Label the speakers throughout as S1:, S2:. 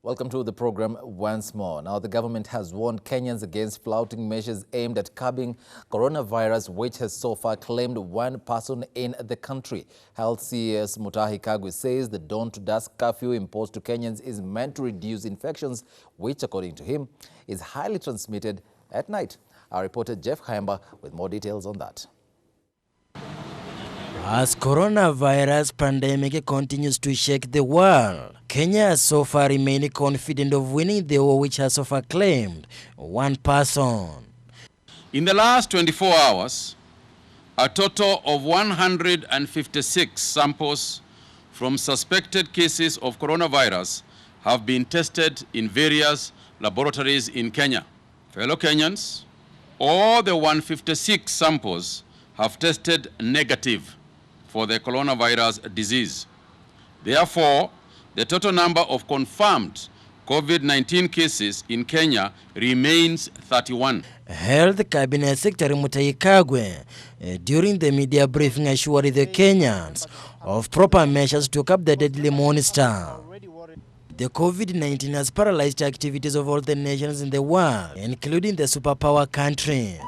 S1: Welcome to the program once more. Now, the government has warned Kenyans against flouting measures aimed at curbing coronavirus, which has so far claimed one person in the country. Health CS Mutahi Kagwe says the dawn to dusk curfew imposed to Kenyans is meant to reduce infections, which, according to him, is highly transmitted at night. Our reporter Jeff Haimba with more details on that.
S2: As coronavirus pandemic continues to shake the world, Kenya has so far remained confident of winning the war, which has so far claimed one person.
S3: In the last 24 hours, a total of 156 samples from suspected cases of coronavirus have been tested in various laboratories in Kenya. Fellow Kenyans, all the 156 samples have tested negative for the coronavirus disease. Therefore, the total number of confirmed COVID-19 cases in Kenya remains 31.
S2: Health Cabinet Secretary Mutahi Kagwe, during the media briefing, assured the Kenyans of proper measures to curb the deadly monster. The COVID-19 has paralyzed activities of all the nations in the world, including the superpower countries.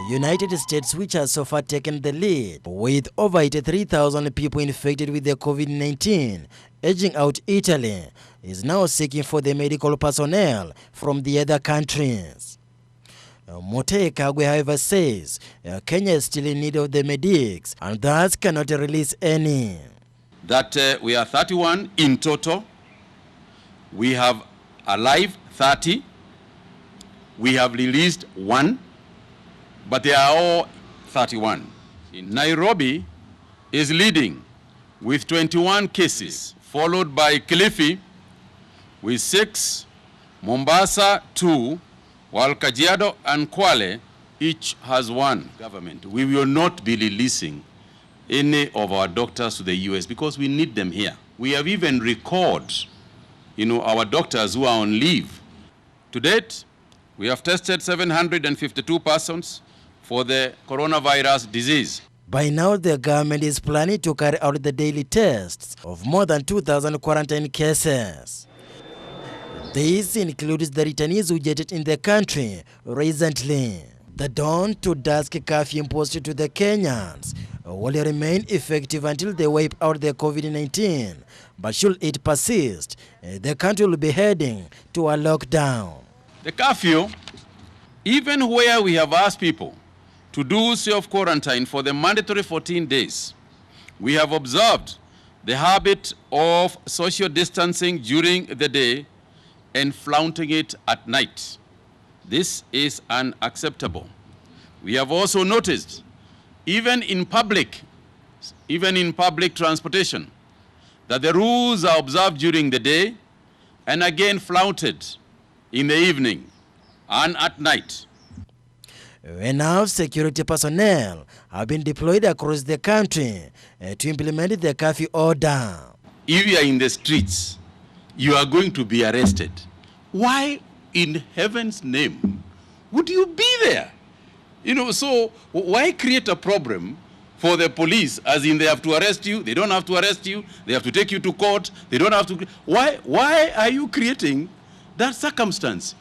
S2: United States, which has so far taken the lead, with over 83,000 people infected with the COVID-19, edging out Italy, is now seeking for the medical personnel from the other countries. Mutahi Kagwe, however, says Kenya is still in need of the medics and thus cannot release any.
S3: That we are 31 in total. We have alive 30. We have released 1. But they are all 31. Nairobi is leading with 21 cases, followed by Kilifi with 6, Mombasa 2, while Kajiado and Kwale each has 1. Government, we will not be releasing any of our doctors to the US because we need them here. We have even recorded, our doctors who are on leave. To date, we have tested 752 persons for the coronavirus disease.
S2: By now, the government is planning to carry out the daily tests of more than 2,000 quarantine cases. This includes the returnees who jetted in the country recently. The dawn to dusk curfew imposed to the Kenyans will remain effective until they wipe out the COVID-19. But should it persist, the country will be heading to a lockdown.
S3: The curfew, even where we have asked people to do self-quarantine for the mandatory 14 days, we have observed the habit of social distancing during the day and flaunting it at night. This is unacceptable. We have also noticed, even in public transportation, that the rules are observed during the day and again flaunted in the evening and at night.
S2: Enough security personnel have been deployed across the country to implement the curfew order.
S3: If you are in the streets, you are going to be arrested. Why in heaven's name would you be there? So why create a problem for the police, as in they have to arrest you, they don't have to arrest you, they have to take you to court, they don't have to. Why are you creating that circumstance?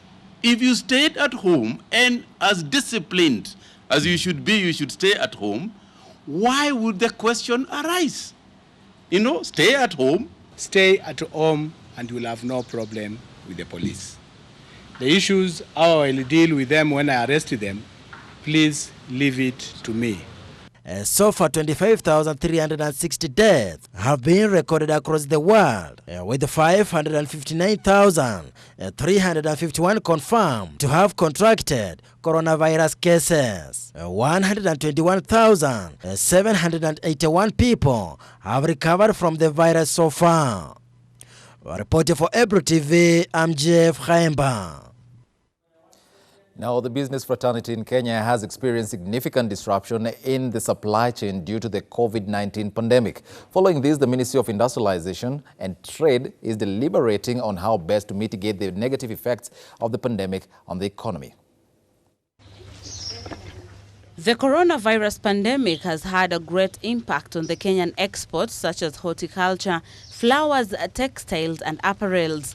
S3: If you stayed at home and as disciplined as you should be, you should stay at home, why would the question arise? Stay at home.
S4: Stay at home and you'll have no problem with the police. The issues, how I will deal with them when I arrest them, please leave it to me.
S2: So far, 25,360 deaths have been recorded across the world, with 559,351 confirmed to have contracted coronavirus cases. 121,781 people have recovered from the virus so far. Reporting for Ebro TV, I'm Jeff Haimba.
S1: Now, the business fraternity in Kenya has experienced significant disruption in the supply chain due to the COVID-19 pandemic. Following this, the Ministry of Industrialization and Trade is deliberating on how best to mitigate the negative effects of the pandemic on the economy.
S5: The coronavirus pandemic has had a great impact on the Kenyan exports such as horticulture, flowers, textiles and apparels.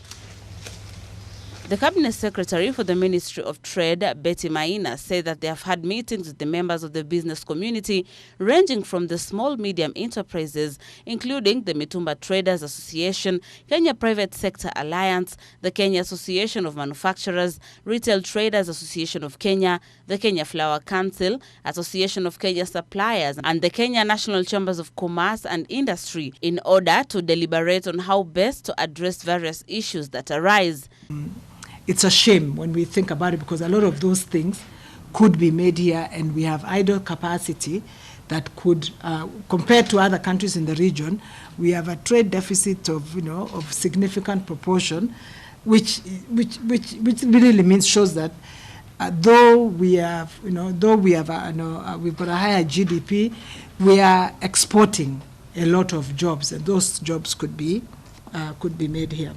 S5: The Cabinet Secretary for the Ministry of Trade, Betty Maina, said that they have had meetings with the members of the business community, ranging from the small-medium enterprises, including the Mitumba Traders Association, Kenya Private Sector Alliance, the Kenya Association of Manufacturers, Retail Traders Association of Kenya, the Kenya Flour Council, Association of Kenya Suppliers, and the Kenya National Chambers of Commerce and Industry, in order to deliberate on how best to address various issues that arise.
S6: It's a shame when we think about it, because a lot of those things could be made here, and we have idle capacity that could, compared to other countries in the region, we have a trade deficit of, of significant proportion, which really shows that though we have, we've got a higher GDP, we are exporting a lot of jobs, and those jobs could be made here.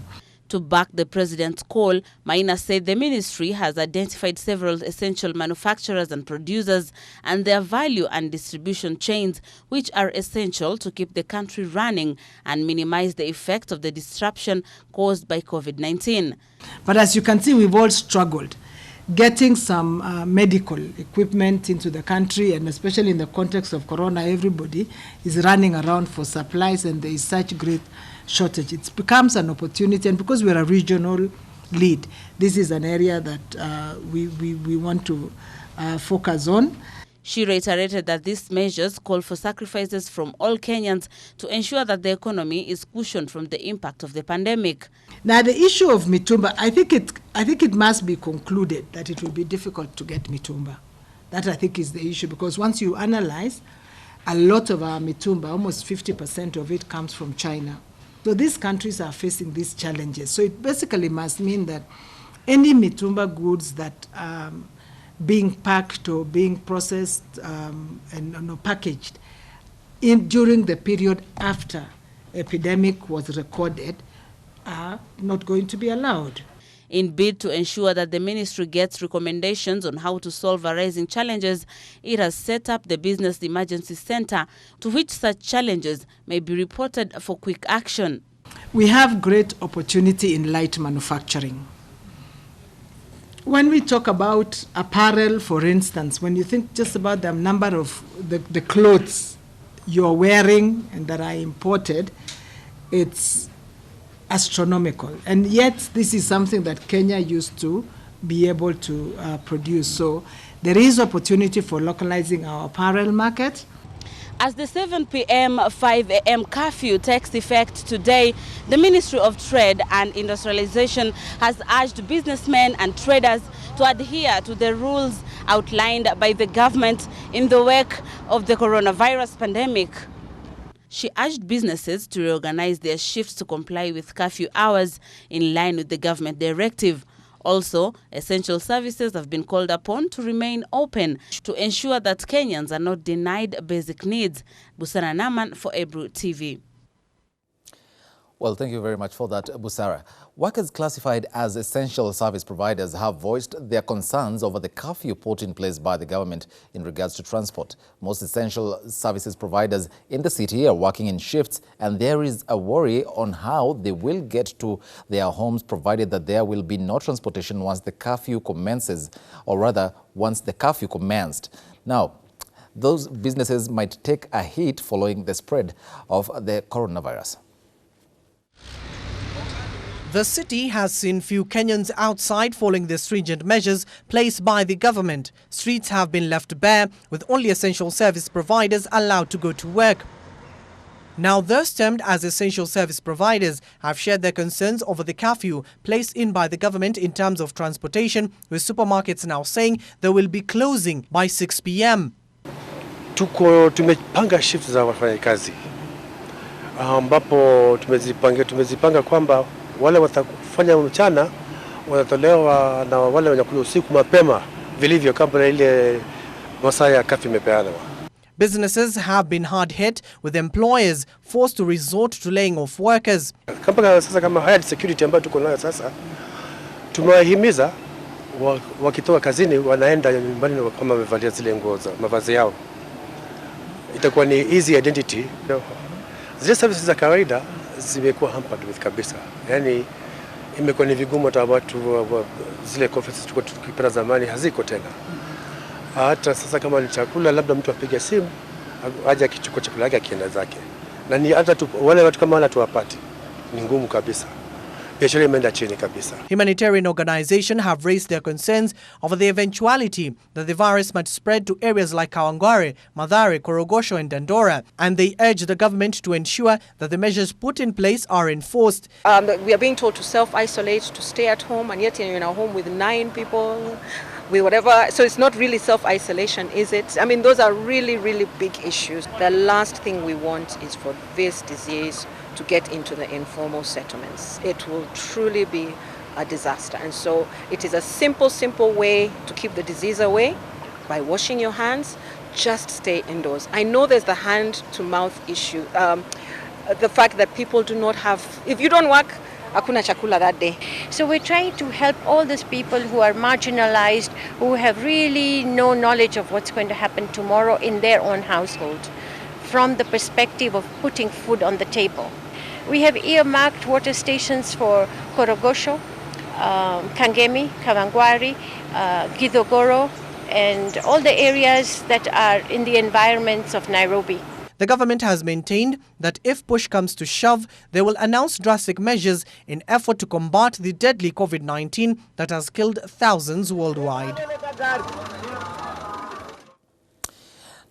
S5: To back the president's call, Maina said the ministry has identified several essential manufacturers and producers and their value and distribution chains, which are essential to keep the country running and minimize the effect of the disruption caused by COVID-19.
S6: But as you can see, we've all struggled getting some medical equipment into the country, and especially in the context of Corona, everybody is running around for supplies, and there is such great shortage. It becomes an opportunity, and because we're a regional lead, this is an area that we want to focus on.
S5: She reiterated that these measures call for sacrifices from all Kenyans to ensure that the economy is cushioned from the impact of the pandemic.
S6: Now, the issue of Mitumba, I think it must be concluded that it will be difficult to get Mitumba. That, I think, is the issue, because once you analyze, a lot of our Mitumba, almost 50% of it, comes from China. So these countries are facing these challenges. So it basically must mean that any Mitumba goods that being packed or being processed and packaged during the period after epidemic was recorded are not going to be allowed.
S5: In bid to ensure that the ministry gets recommendations on how to solve arising challenges, it has set up the Business Emergency Center, to which such challenges may be reported for quick action.
S6: We have great opportunity in light manufacturing. When we talk about apparel, for instance, when you think just about the number of the clothes you're wearing and that are imported, it's astronomical. And yet, this is something that Kenya used to be able to produce. So there is opportunity for localizing our apparel market.
S5: As the 7 p.m., 5 a.m. curfew takes effect today, the Ministry of Trade and Industrialization has urged businessmen and traders to adhere to the rules outlined by the government in the wake of the coronavirus pandemic. She urged businesses to reorganize their shifts to comply with curfew hours in line with the government directive. Also, essential services have been called upon to remain open to ensure that Kenyans are not denied basic needs. Busara Naman for Ebru TV.
S1: Well, thank you very much for that, Busara. Workers classified as essential service providers have voiced their concerns over the curfew put in place by the government in regards to transport. Most essential services providers in the city are working in shifts, and there is a worry on how they will get to their homes, provided that there will be no transportation once the curfew commences, or rather, once the curfew commenced. Now, those businesses might take a hit following the spread of the coronavirus.
S7: The city has seen few Kenyans outside following the stringent measures placed by the government. Streets have been left bare, with only essential service providers allowed to go to work. Now, those termed as essential service providers have shared their concerns over the curfew placed in by the government in terms of transportation, with supermarkets now saying they will be closing by 6 p.m.
S8: Tumepanga shift za wafanyakazi ambapo tumezipanga kwamba wale watafanya mchana watatolewa na wale wanakuja usiku mapema vilivyo kabla ile masaa ya curfew imepeanwa.
S7: Businesses have been hard hit, with employers forced to resort to laying off workers.
S8: Kama higher security ambayo tuko nayo sasa, tumewahimiza wakitoka kazini wanaenda nyumbani kama wamevalia zile nguo za mavazi yao. Itakuwa ni easy identity. Zile services za kawaida zimekuwa hampered with kabisa. Yani imekuwa ni vigumu hata watu zile conferences tulikuwa tukipata zamani haziko tena. Hata sasa kama ni chakula labda mtu apige simu aje akichukua chakula yake akienda zake. Na ni hata wale watu kama wala tuwapati. Ni ngumu kabisa. Biashara imeenda chini kabisa.
S7: Humanitarian organizations have raised their concerns over the eventuality that the virus might spread to areas like Kawangware, Mathare, Korogosho and Dandora, and they urge the government to ensure that the measures put in place are enforced.
S9: We are being told to self-isolate, to stay at home, and yet you're in a home with 9 people, with whatever. So it's not really self-isolation, is it? I mean, those are really, really big issues. The last thing we want is for this disease to get into the informal settlements. It will truly be a disaster. And so it is a simple way to keep the disease away by washing your hands. Just stay indoors. I know there's the hand-to-mouth issue. The fact that people do not have, if you don't work, hakuna chakula that day.
S10: So we're trying to help all those people who are marginalized, who have really no knowledge of what's going to happen tomorrow in their own household, from the perspective of putting food on the table. We have earmarked water stations for Korogosho, Kangemi, Kawangware, Githogoro, and all the areas that are in the environments of Nairobi.
S7: The government has maintained that if push comes to shove, they will announce drastic measures in effort to combat the deadly COVID-19 that has killed thousands worldwide.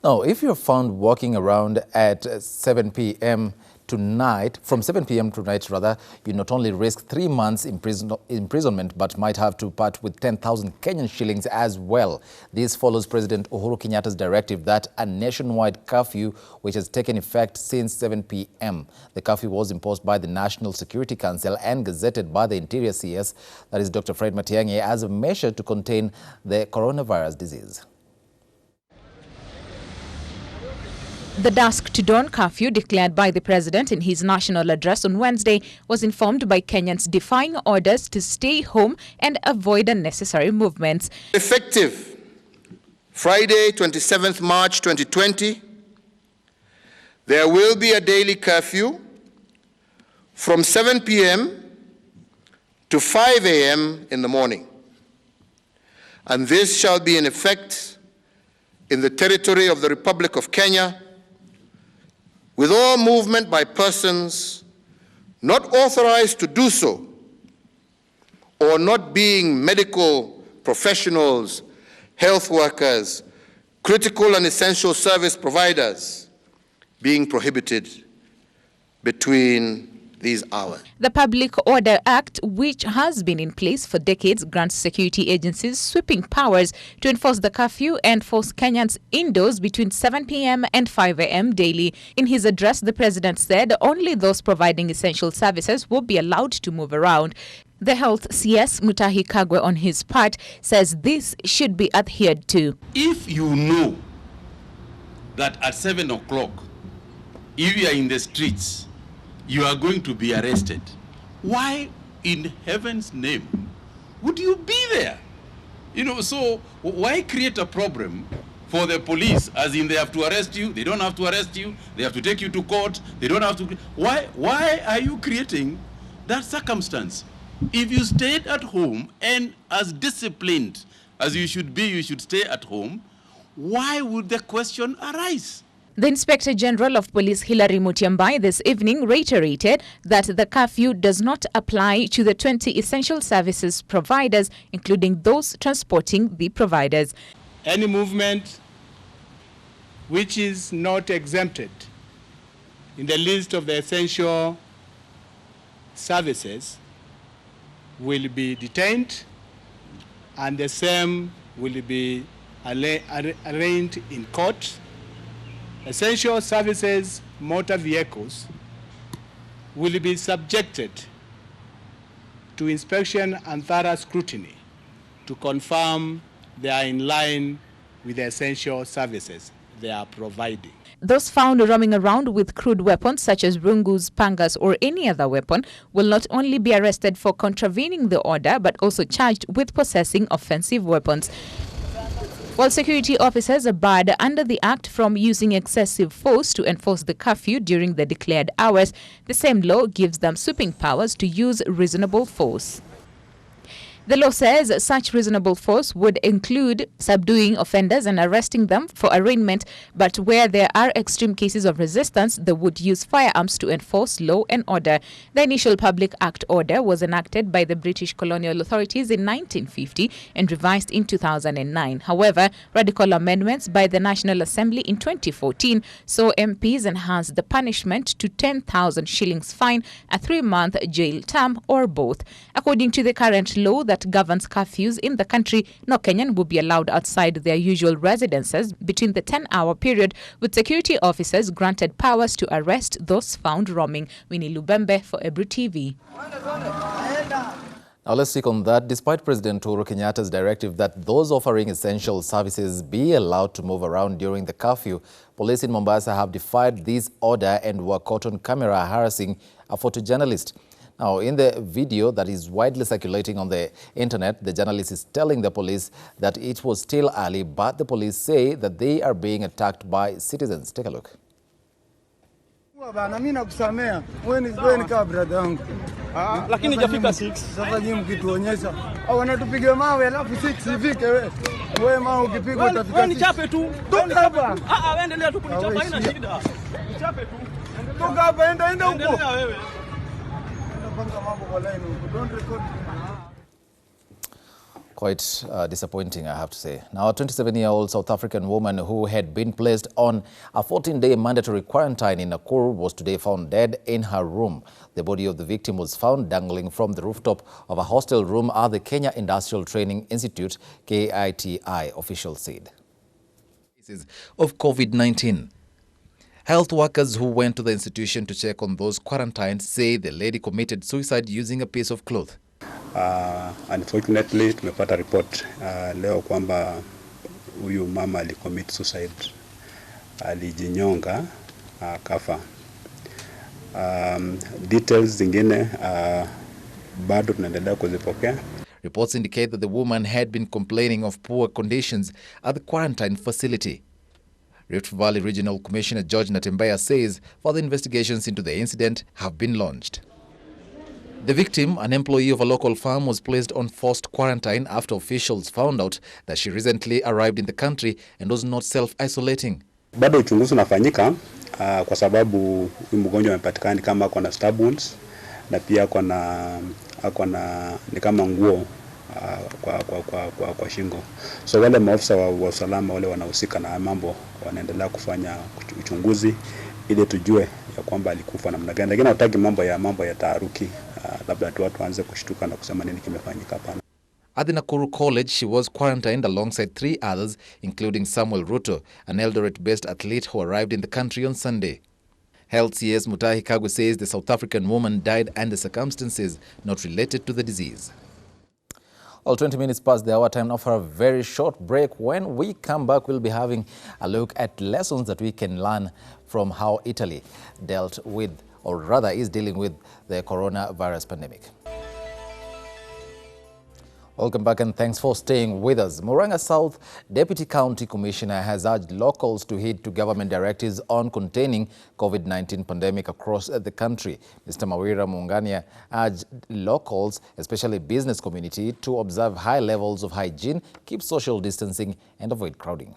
S1: Now, if you're found walking around at 7 p.m. tonight, from 7 p.m. tonight rather, you not only risk 3 months imprisonment, but might have to part with 10,000 Kenyan shillings as well. This follows President Uhuru Kenyatta's directive that a nationwide curfew, which has taken effect since 7 p.m. The curfew was imposed by the National Security Council and gazetted by the Interior CS, that is Dr. Fred Matiang'i, as a measure to contain the coronavirus disease.
S11: The dusk to dawn curfew declared by the president in his national address on Wednesday was informed by Kenyans defying orders to stay home and avoid unnecessary movements.
S12: Effective Friday, 27th March 2020, there will be a daily curfew from 7 p.m. to 5 a.m. in the morning. And this shall be in effect in the territory of the Republic of Kenya, with all movement by persons not authorized to do so, or not being medical professionals, health workers, critical and essential service providers, being prohibited between these hours.
S11: The Public Order Act, which has been in place for decades, grants security agencies sweeping powers to enforce the curfew and force Kenyans indoors between 7 p.m. and 5 a.m. daily. In his address, the president said only those providing essential services will be allowed to move around. The Health CS, Mutahi Kagwe, on his part, says this should be adhered to.
S3: If you know that at 7 o'clock, if you are in the streets, you are going to be arrested, why in heaven's name would you be there? You know, so why create a problem for the police, as in they have to arrest you, they don't have to arrest you, they have to take you to court, they don't have to. Why are you creating that circumstance? If you stayed at home and as disciplined as you should be, you should stay at home, why would the question arise?
S11: The Inspector General of Police, Hilary Mutyambai, this evening reiterated that the curfew does not apply to the 20 essential services providers, including those transporting the providers.
S4: Any movement which is not exempted in the list of the essential services will be detained, and the same will be arraigned in court. Essential services, motor vehicles, will be subjected to inspection and thorough scrutiny to confirm they are in line with the essential services they are providing.
S11: Those found roaming around with crude weapons such as rungus, pangas or any other weapon will not only be arrested for contravening the order but also charged with possessing offensive weapons. While security officers are barred under the Act from using excessive force to enforce the curfew during the declared hours, the same law gives them sweeping powers to use reasonable force. The law says such reasonable force would include subduing offenders and arresting them for arraignment, but where there are extreme cases of resistance, they would use firearms to enforce law and order. The initial Public Act order was enacted by the British colonial authorities in 1950 and revised in 2009. However, radical amendments by the National Assembly in 2014 saw MPs enhance the punishment to 10,000 shillings fine, a 3-month jail term, or both. According to the current law that governs curfews in the country, no Kenyan will be allowed outside their usual residences between the 10-hour period, with security officers granted powers to arrest those found roaming. Winnie Lubembe for Ebru TV.
S1: Now let's speak on that. Despite President Uhuru Kenyatta's directive that those offering essential services be allowed to move around during the curfew, police in Mombasa have defied this order and were caught on camera harassing a photojournalist. Now, in the video that is widely circulating on the internet, the journalist is telling the police that it was still early, but the police say that they are being attacked by citizens. Take a look.
S13: Lakini hajafika 6. Sasa nyinyi mkituonyesha au wanatupiga mawe alafu 6 ifike wewe. Wewe mawe ukipigwa utafika. Wewe nichape tu. Toka hapa. Wewe endelea tu kunichapa, haina shida. Nichape tu. Toka hapa, enda huko. Endelea wewe.
S1: Quite disappointing, I have to say. Now, a 27-year-old South African woman who had been placed on a 14-day mandatory quarantine in Nakuru was today found dead in her room. The body of the victim was found dangling from the rooftop of a hostel room at the Kenya Industrial Training Institute, KITI, officials said. Cases of COVID-19. Health workers who went to the institution to check on those quarantined say the lady committed suicide using a piece of cloth.
S14: Unfortunately, tumepata report leo kwamba huyu mama alicommit suicide, alijinyonga akafa. Details zingine bado tunaendelea kuzipokea.
S1: Reports indicate that the woman had been complaining of poor conditions at the quarantine facility. Rift Valley Regional Commissioner George Natembeya says further investigations into the incident have been launched. The victim, an employee of a local firm, was placed on forced quarantine after officials found out that she recently arrived in the country and was not self-isolating.
S14: Bado uchunguzi unafanyika kwa sababu huyu mgonjwa amepatikana kama ako na stab wounds na pia ako na ni kama nguo kwa shingo. So wale maafisa wa usalama wale wanahusika na mambo wanaendelea kufanya uchunguzi ili tujue ya kwamba alikufa namna gani. Lakini hataki mambo ya taharuki, labda tu watu waanze kushtuka na kusema nini kimefanyika hapa.
S1: At the Nakuru College, she was quarantined alongside 3 others, including Samuel Ruto, an Eldoret-based athlete who arrived in the country on Sunday. Health CS Mutahi Kagwe says the South African woman died under circumstances not related to the disease. Well, 20 minutes past the hour, time now for a very short break. When we come back, we'll be having a look at lessons that we can learn from how Italy dealt with, or rather is dealing with, the coronavirus pandemic. Welcome back and thanks for staying with us. Murang'a South Deputy County Commissioner has urged locals to heed to government directives on containing COVID-19 pandemic across the country. Mr. Mawira Mungania urged locals, especially business community, to observe high levels of hygiene, keep social distancing and avoid crowding.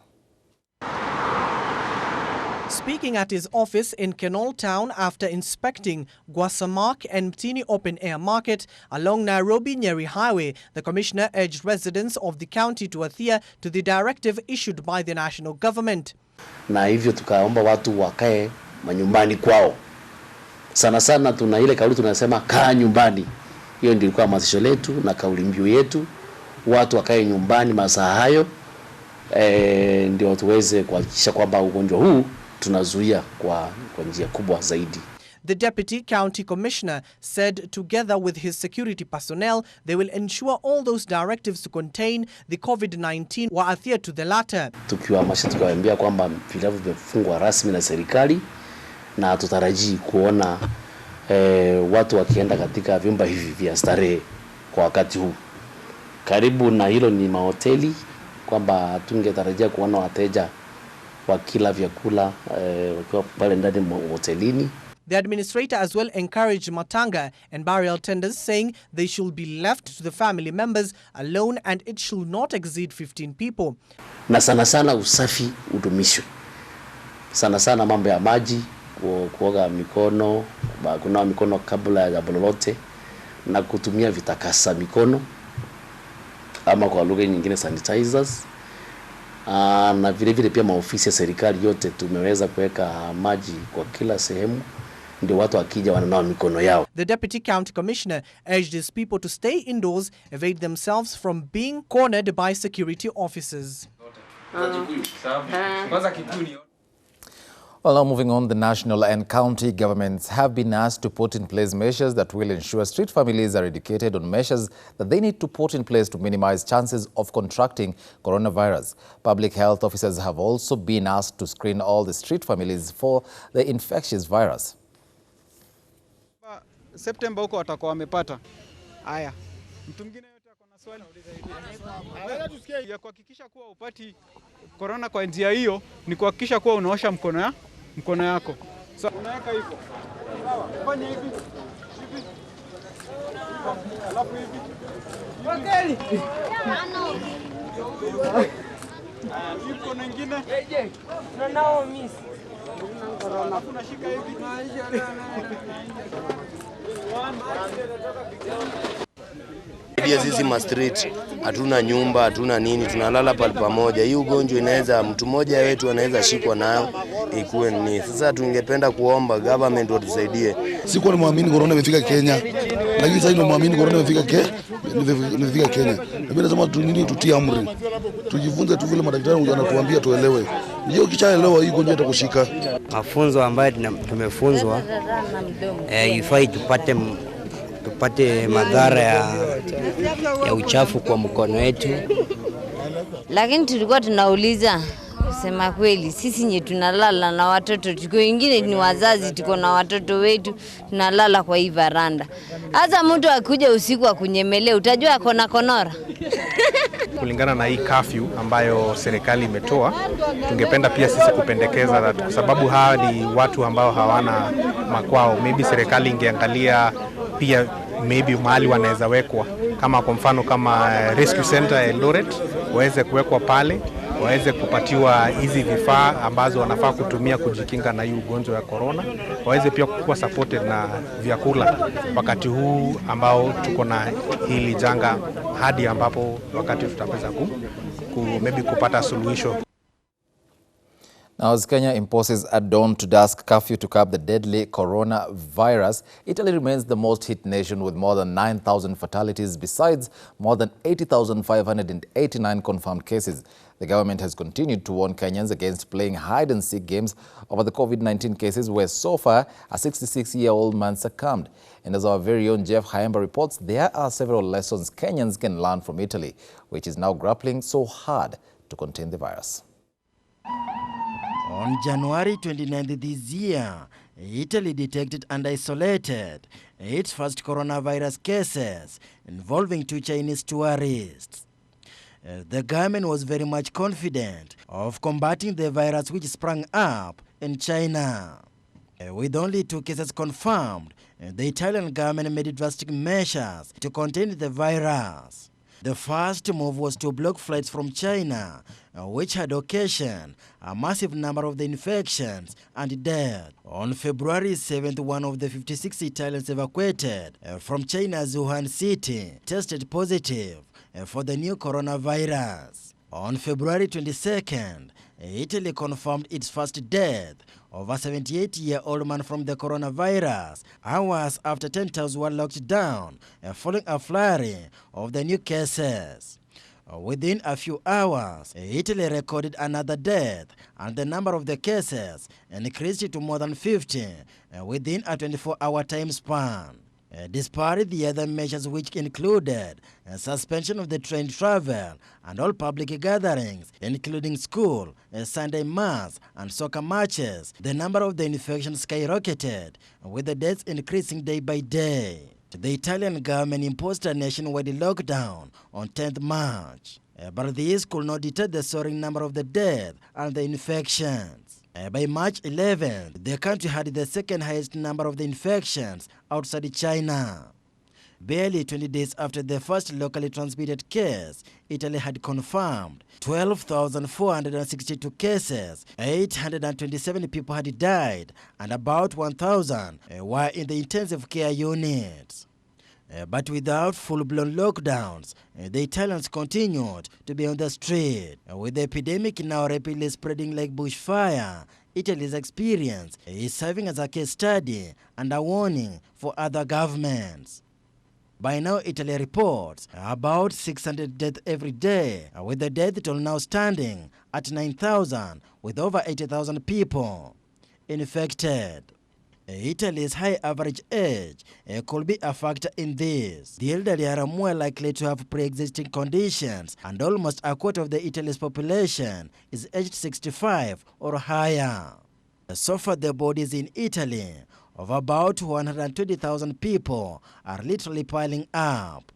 S7: Speaking at his office in Kenol Town after inspecting Gwasamak and Mtini Open Air Market along Nairobi-Nyeri Highway, the commissioner urged residents of the county to adhere to the directive issued by the national government.
S15: Na hivyo tukaomba watu wakae manyumbani kwao. Sana sana tuna ile kauli tunasema kaa nyumbani. Hiyo ndio ilikuwa hamasisho letu na kauli mbiu yetu. Watu wakae nyumbani masaa hayo ndio tuweze kuhakikisha kwamba ugonjwa huu tunazuia kwa njia kubwa zaidi.
S7: The Deputy County Commissioner said together with his security personnel, they will ensure all those directives to contain the COVID-19 were adhered to the latter.
S15: Tukiwahamasisha tukawaambia kwamba vilabu vimefungwa rasmi na serikali na tutarajii kuona watu wakienda katika vyumba hivi vya starehe kwa wakati huu. Karibu na hilo ni mahoteli kwamba tungetarajia kuona wateja wakila vyakula wakiwa pale ndani hotelini.
S7: The administrator as well encouraged matanga and burial tenders, saying they should be left to the family members alone and it should not exceed 15 people.
S15: Na sana sana usafi udumishwe. Sana sana mambo ya maji, kuoga mikono, kunawa mikono kabla ya jambo lolote, na kutumia vitakasa mikono ama kwa lugha nyingine sanitizers. Na vile vile pia maofisi ya serikali yote tumeweza kuweka maji kwa kila sehemu, ndio watu wakija wananawa mikono yao.
S7: The Deputy County Commissioner urged his people to stay indoors, evade themselves from being cornered by security officers.
S1: Well, now moving on, the national and county governments have been asked to put in place measures that will ensure street families are educated on measures that they need to put in place to minimize chances of contracting coronavirus. Public health officers have also been asked to screen all the street families for the infectious virus.
S16: September huko watakuwa wamepata. Haya. Mtu mwingine yote ako na swali. Ya kuhakikisha kuwa upati corona kwa njia hiyo ni kuhakikisha kuwa unaosha mkono yako. So unaweka hivyo. Sawa. Fanya hivi. Hivi. Alafu hivi. Wakali. Mkono mwingine. Tunao miss. Corona tunashika hivi.
S17: Sisi ma street hatuna nyumba, hatuna nini, tunalala pale pamoja. Hii ugonjwa inaweza mtu mmoja wetu anaweza shikwa nayo ikuwe ni. Sasa tungependa kuomba government watusaidie.
S18: Sikuwa muamini corona imefika Kenya, lakini sasa ndio muamini corona imefika Kenya. Mimi nasema tutie amri. Tujifunze tu vile madaktari wanatuambia tuelewe. Ndio kishaelewa hii ugonjwa itakushika.
S19: Mafunzo ambayo tumefunzwa ifai tupate madhara ya uchafu kwa mkono wetu.
S20: Lakini tulikuwa tunauliza, kusema kweli, sisi nye tunalala na watoto, tuko wengine ni wazazi, tuko na watoto wetu, tunalala kwa hii varanda. Hata mtu akuja usiku akunyemelea, utajua akona konora.
S21: Kulingana na hii curfew ambayo serikali imetoa, tungependa pia sisi kupendekeza kwa sababu hawa ni watu ambao hawana makwao. Maybe serikali ingeangalia pia maybe mahali wanaweza wekwa, kama kwa mfano kama Rescue Center Eldoret, waweze kuwekwa pale, waweze kupatiwa hizi vifaa ambazo wanafaa kutumia kujikinga na hii ugonjwa ya corona, waweze pia kuwa supported na vyakula wakati huu ambao tuko na hili janga, hadi ambapo wakati tutaweza maybe kupata suluhisho.
S1: Now, as Kenya imposes a dawn-to-dusk curfew to curb the deadly coronavirus, Italy remains the most hit nation with more than 9,000 fatalities, besides more than 80,589 confirmed cases. The government has continued to warn Kenyans against playing hide-and-seek games over the COVID-19 cases, where so far a 66-year-old man succumbed. And as our very own Jeff Haemba reports, there are several lessons Kenyans can learn from Italy, which is now grappling so hard to contain the virus.
S2: On January 29th this year, Italy detected and isolated its first coronavirus cases involving 2 Chinese tourists. The government was very much confident of combating the virus which sprang up in China. With only 2 cases confirmed, the Italian government made drastic measures to contain the virus. The first move was to block flights from China, which had occasioned a massive number of the infections and deaths. On February 7th, one of the 56 Italians evacuated from China's Wuhan city tested positive for the new coronavirus. On February 22nd, Italy confirmed its first death of a 78-year-old man from the coronavirus, hours after 10 towns were locked down following a flurry of the new cases. Within a few hours, Italy recorded another death, and the number of the cases increased to more than 50 within a 24-hour time span. Despite the other measures, which included suspension of the train travel and all public gatherings, including school, Sunday mass, and soccer matches, the number of the infections skyrocketed, with the deaths increasing day by day. The Italian government imposed a nationwide lockdown on 10th March. But this could not deter the soaring number of the deaths and the infections. By March 11th, the country had the second highest number of the infections outside China. Barely 20 days after the first locally transmitted case, Italy had confirmed 12,462 cases, 827 people had died, and about 1,000 were in the intensive care units. But without full-blown lockdowns, the Italians continued to be on the street. With the epidemic now rapidly spreading like bushfire, Italy's experience is serving as a case study and a warning for other governments. By now, Italy reports about 600 deaths every day, with the death toll now standing at 9,000, with over 80,000 people infected. Italy's high average age could be a factor in this. The elderly are more likely to have pre-existing conditions, and almost a quarter of the Italy's population is aged 65 or higher. So far, the bodies in Italy of about 120,000 people are literally piling up.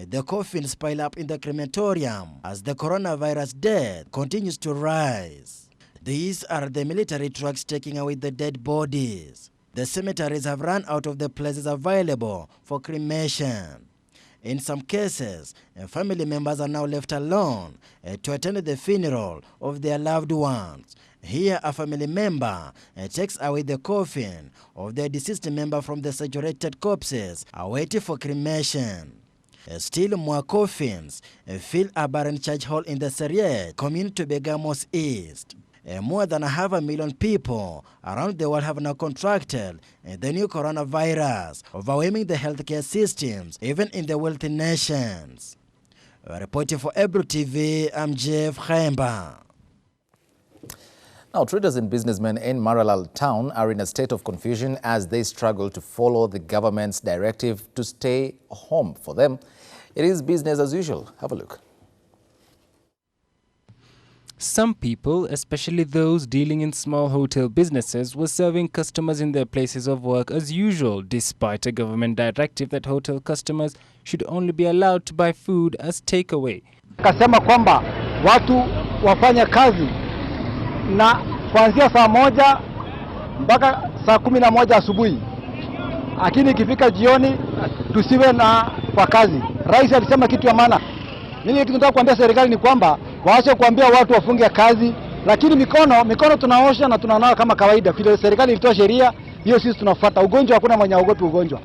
S2: The coffins pile up in the crematorium as the coronavirus death continues to rise. These are the military trucks taking away the dead bodies. The cemeteries have run out of the places available for cremation. In some cases, family members are now left alone to attend the funeral of their loved ones. Here, a family member takes away the coffin of their deceased member from the saturated corpses awaiting for cremation. Still more coffins fill a barren church hall in the Serie community Begamos East. More than 500,000 people around the world have now contracted the new coronavirus, overwhelming the healthcare systems, even in the wealthy nations. Reporting for Ebru TV, I'm Jeff Khaemba.
S1: Now, traders and businessmen in Maralal town are in a state of confusion as they struggle to follow the government's directive to stay home. For them, it is business as usual. Have a look.
S6: Some people, especially those dealing in small hotel businesses, were serving customers in their places of work as usual, despite a government directive that hotel customers should only be allowed to buy food as takeaway.
S22: Kasema kwamba watu wafanya kazi na kuanzia saa 1 mpaka saa 11 asubuhi. Lakini ikifika jioni tusiwe na kwa kazi. Rais alisema kitu ya maana. Mimi kitu nataka kuambia serikali ni kwamba waache kuambia watu wafunge kazi, lakini mikono tunaosha na tunanawa kama kawaida. Vile serikali ilitoa sheria, hiyo sisi tunafuata. Ugonjwa hakuna mwenye aogopi ugonjwa.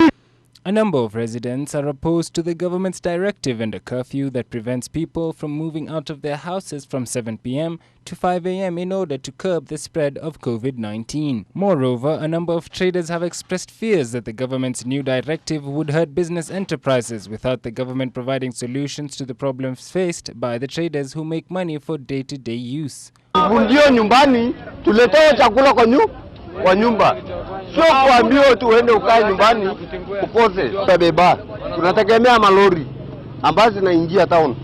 S6: A number of residents are opposed to the government's directive and a curfew that prevents people from moving out of their houses from 7 p.m. to 5 a.m. in order to curb the spread of COVID-19. Moreover, a number of traders have expressed fears that the government's new directive would hurt business enterprises without the government providing solutions to the problems faced by the traders who make money for day-to-day use.
S22: Ndio nyumbani tuletewe chakula kwa nyumba. Sio kuambiwa tuende ukae nyumbani ukose. Tabeba. Tunategemea malori ambazo zinaingia town.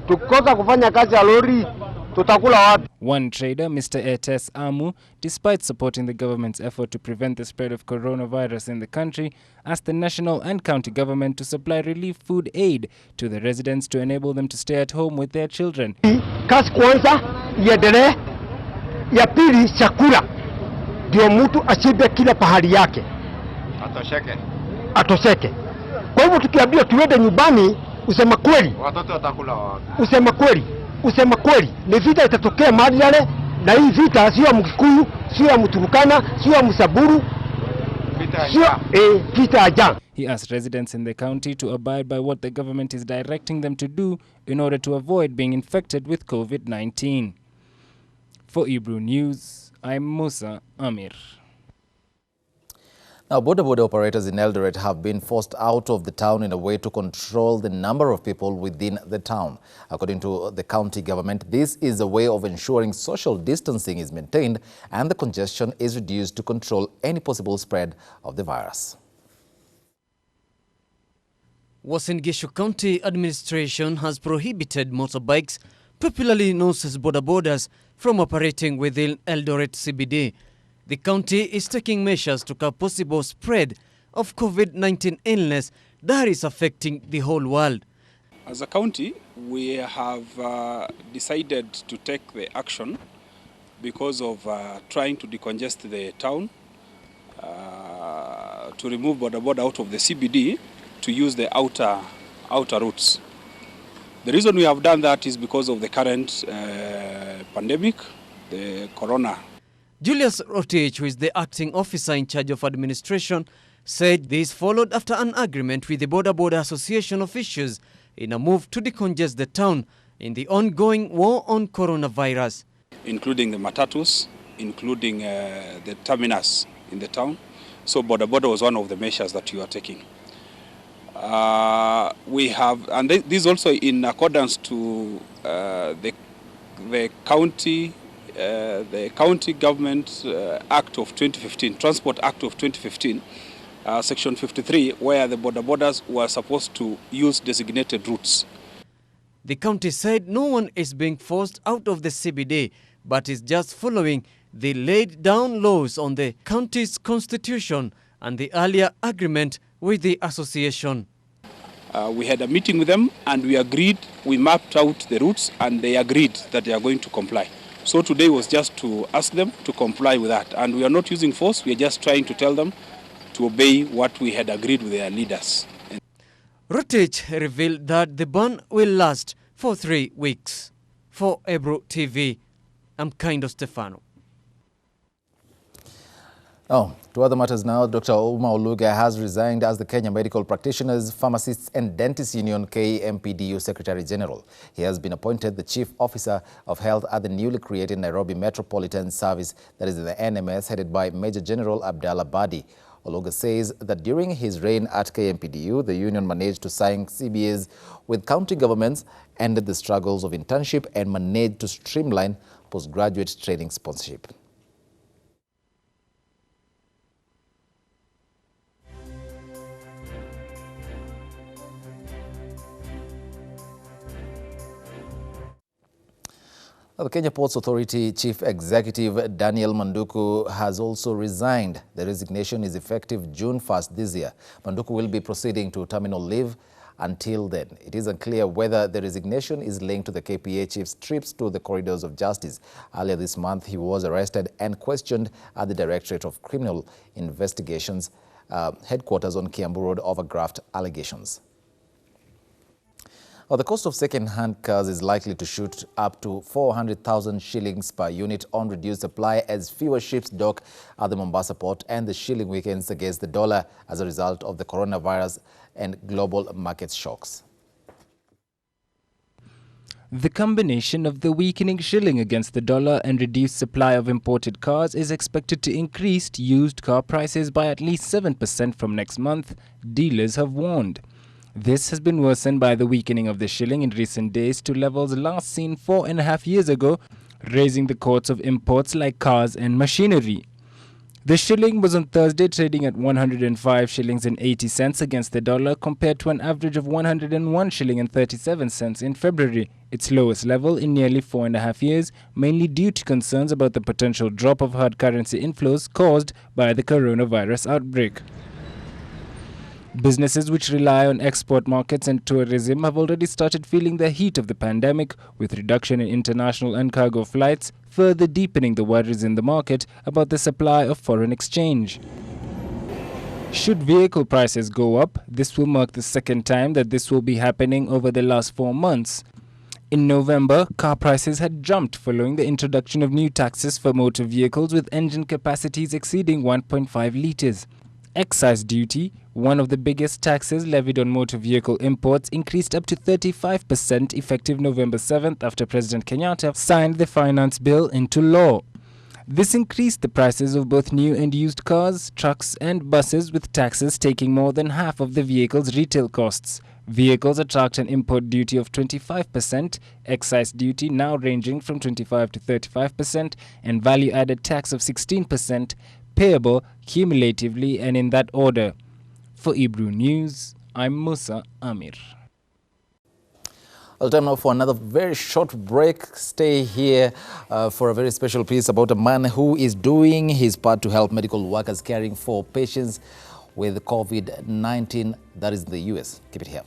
S22: Tukikosa kufanya kazi ya lori tutakula wapi?
S6: One trader, Mr. Etes Amu, despite supporting the government's effort to prevent the spread of coronavirus in the country, asked the national and county government to supply relief food aid to the residents to enable them to stay at home with their children.
S22: Kazi kwanza iendelee, ya pili chakula. Ndio mtu ashibe kila pahali yake. Atosheke. Kwa hivyo tukiambiwa tuende nyumbani, usema kweli. Watoto watakula wapi? Usema kweli. Ni vita itatokea mahali yale, na hii vita sio ya Mkikuyu, sio ya Mturukana, sio ya Msaburu. Vita ya
S6: He asked residents in the county to abide by what the government is directing them to do in order to avoid being infected with COVID-19. For Ebru News, I'm Musa Amir.
S1: Now, boda operators in Eldoret have been forced out of the town in a way to control the number of people within the town. According to the county government, this is a way of ensuring social distancing is maintained and the congestion is reduced to control any possible spread of the virus.
S23: Uasin Gishu County Administration has prohibited motorbikes, popularly known as bodas, from operating within Eldoret CBD. The county is taking measures to curb possible spread of COVID-19 illness that is affecting the whole world.
S5: As a county, we have decided to take the action because of trying to decongest the town, to remove boda out of the CBD, to use the outer routes. The reason we have done that is because of the current pandemic, the corona.
S23: Julius Rotich, who is the acting officer in charge of administration, said this followed after an agreement with the Boda Association officials in a move to decongest the town in the ongoing war on coronavirus.
S5: Including the matatus, including the terminus in the town. So boda was one of the measures that you are taking. We have, and this also in accordance to the county government Act of 2015, Transport Act of 2015, Section 53, where the bodas were supposed to use designated routes.
S23: The county said no one is being forced out of the CBD, but is just following the laid down laws on the county's constitution and the earlier agreement with the association.
S5: We had a meeting with them and we agreed, we mapped out the routes and they agreed that they are going to comply. So today was just to ask them to comply with that. And we are not using force, we are just trying to tell them to obey what we had agreed with their leaders.
S23: Rotich revealed that the ban will last for 3 weeks. For Ebro TV, I'm Kaindo Stefano.
S1: To other matters now, Dr. Uma Oluga has resigned as the Kenya Medical Practitioners, Pharmacists and Dentists Union KMPDU Secretary General. He has been appointed the Chief Officer of Health at the newly created Nairobi Metropolitan Service, that is the NMS, headed by Major General Abdallah Badi. Oluga says that during his reign at KMPDU, the union managed to sign CBAs with county governments, ended the struggles of internship and managed to streamline postgraduate training sponsorship. The Kenya Ports Authority Chief Executive Daniel Manduku has also resigned. The resignation is effective June 1st this year. Manduku will be proceeding to terminal leave until then. It is unclear whether the resignation is linked to the KPA chief's trips to the corridors of justice. Earlier this month, he was arrested and questioned at the Directorate of Criminal Investigations headquarters on Kiambu Road over graft allegations. The cost of second-hand cars is likely to shoot up to 400,000 shillings per unit on reduced supply as fewer ships dock at the Mombasa port and the shilling weakens against the dollar as a result of the coronavirus and global market shocks.
S6: The combination of the weakening shilling against the dollar and reduced supply of imported cars is expected to increase used car prices by at least 7% from next month, dealers have warned. This has been worsened by the weakening of the shilling in recent days to levels last seen 4.5 years ago, raising the costs of imports like cars and machinery. The shilling was on Thursday trading at 105 shillings and 80 cents against the dollar compared to an average of 101 shilling and 37 cents in February, its lowest level in nearly 4.5 years, mainly due to concerns about the potential drop of hard currency inflows caused by the coronavirus outbreak. Businesses which rely on export markets and tourism have already started feeling the heat of the pandemic, with reduction in international and cargo flights further deepening the worries in the market about the supply of foreign exchange. Should vehicle prices go up, this will mark the second time that this will be happening over the last 4 months. In November, car prices had jumped following the introduction of new taxes for motor vehicles with engine capacities exceeding 1.5 litres. Excise duty, one of the biggest taxes levied on motor vehicle imports, increased up to 35% effective November 7th after President Kenyatta signed the finance bill into law. This increased the prices of both new and used cars, trucks and buses, with taxes taking more than half of the vehicle's retail costs. Vehicles attract an import duty of 25%, excise duty now ranging from 25 to 35%, and value-added tax of 16%, payable cumulatively and in that order. For Ebro News, I'm Musa Amir.
S1: Well, time now for another very short break. Stay here for a very special piece about a man who is doing his part to help medical workers caring for patients with COVID-19 that is in the US. Keep it here.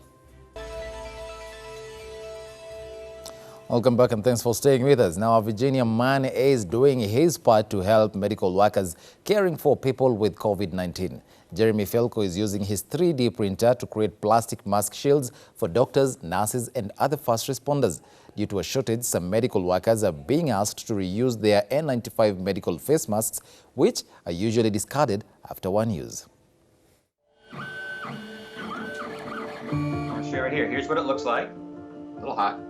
S1: Welcome back and thanks for staying with us. Now, Virginia Munene is doing his part to help medical workers caring for people with COVID-19. Jeremy Felco is using his 3D printer to create plastic mask shields for doctors, nurses and other first responders. Due to a shortage, some medical workers are being asked to reuse their N95 medical face masks, which are usually discarded after one use.
S8: I'll show you right here. Here's what it looks like. A little hot.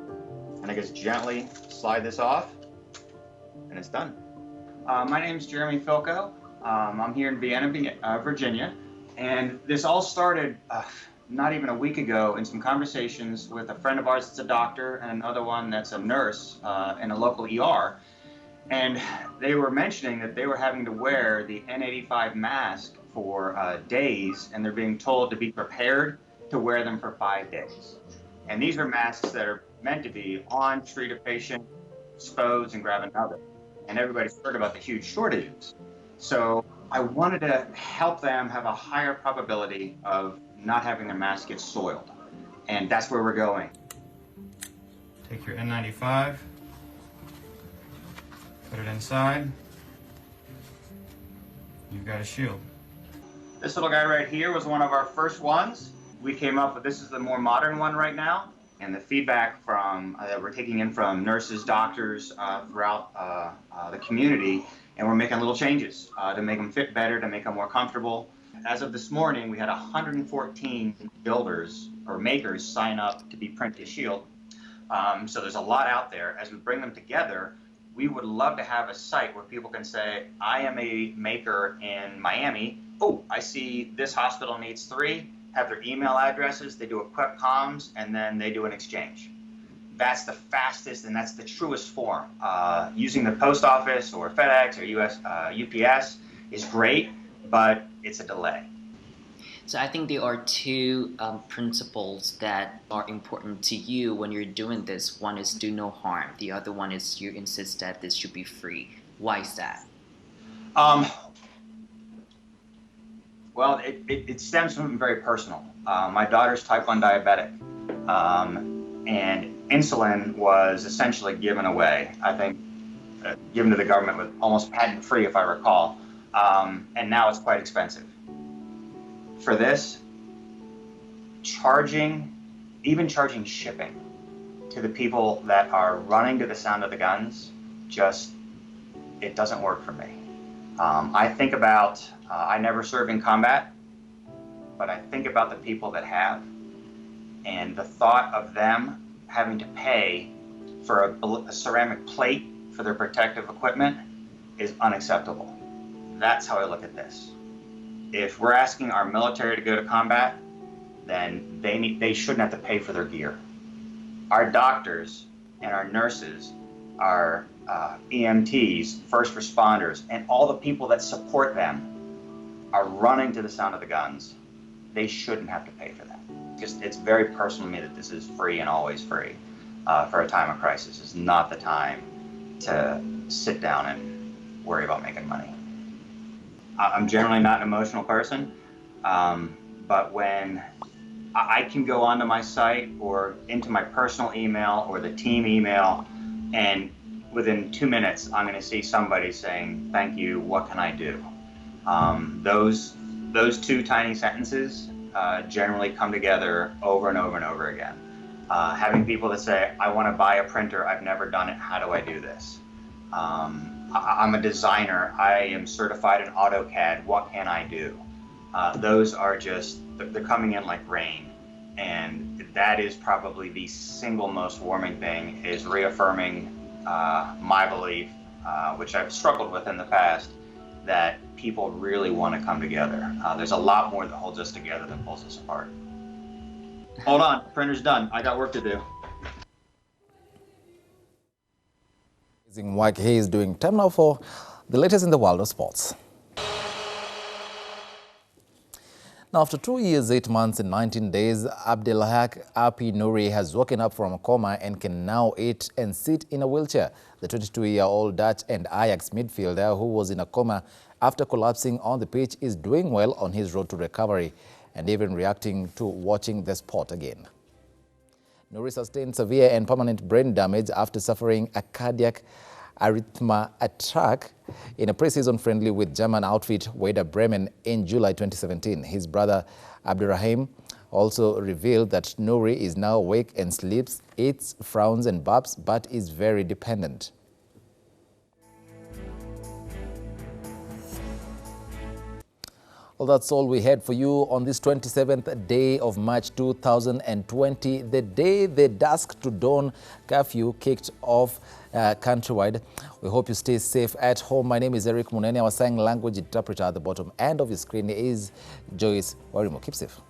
S8: And I just gently slide this off, and it's done. My name's Jeremy Felco. I'm here in Vienna, Virginia, and this all started not even a week ago in some conversations with a friend of ours that's a doctor and another one that's a nurse in a local ER. And they were mentioning that they were having to wear the N95 mask for days, and they're being told to be prepared to wear them for 5 days. And these are masks that are meant to be on, treat a patient, dispose, and grab another. And everybody's heard about the huge shortages. So I wanted to help them have a higher probability of not having their mask get soiled. And that's where we're going. Take your N95, put it inside. You've got a shield. This little guy right here was one of our first ones. We came up with, this is the more modern one right now. And the feedback from that we're taking in from nurses, doctors throughout the community, and we're making little changes to make them fit better, to make them more comfortable. As of this morning, we had 114 builders or makers sign up to be Print to Shield. So there's a lot out there. As we bring them together, we would love to have a site where people can say, I am a maker in Miami. Oh, I see this hospital needs 3. Have their email addresses, they do a quick comms, and then they do an exchange. That's the fastest and that's the truest form. Using the post office or FedEx or UPS is great, but it's a delay.
S9: So I think there are 2 principles that are important to you when you're doing this. One is do no harm. The other one is you insist that this should be free. Why is that?
S8: Well, it stems from something very personal. My daughter's type 1 diabetic, and insulin was essentially given away, I think, given to the government with almost patent-free, if I recall, and now it's quite expensive. For this, even charging shipping to the people that are running to the sound of the guns, it doesn't work for me. I think about, I never served in combat, but I think about the people that have, and the thought of them having to pay for a ceramic plate for their protective equipment is unacceptable. That's how I look at this. If we're asking our military to go to combat, then they shouldn't have to pay for their gear. Our doctors and our nurses, our EMTs, first responders, and all the people that support them are running to the sound of the guns. They shouldn't have to pay for that. It's very personal to me that this is free and always free for a time of crisis. It's not the time to sit down and worry about making money. I'm generally not an emotional person, but when I can go onto my site or into my personal email or the team email, and within 2 minutes, I'm going to see somebody saying, thank you, what can I do? Those 2 tiny sentences generally come together over and over and over again. Having people that say, I want to buy a printer, I've never done it, how do I do this? I'm a designer, I am certified in AutoCAD, what can I do? Those are they're coming in like rain. And that is probably the single most warming thing, is reaffirming my belief, which I've struggled with in the past, that people really want to come together. There's a lot more that holds us together than pulls us apart. Hold on, printer's done. I got work to do.
S1: Amazing work he is doing. Time now for the latest in the world of sports. Now, after 2 years, 8 months and 19 days, Abdelhak Api Nouri has woken up from a coma and can now eat and sit in a wheelchair. The 22-year-old Dutch and Ajax midfielder, who was in a coma after collapsing on the pitch, is doing well on his road to recovery and even reacting to watching the sport again. Nuri sustained severe and permanent brain damage after suffering a cardiac arrhythmia attack in a pre-season friendly with German outfit Werder Bremen in July 2017. His brother Abdurrahim also revealed that Nuri is now awake and sleeps, eats, frowns and burps, but is very dependent. Well, that's all we had for you on this 27th day of March 2020, the day the dusk to dawn curfew kicked off countrywide. We hope you stay safe at home. My name is Munene. Our sign language interpreter at the bottom end of your screen is Joyce Warimo. Keep safe.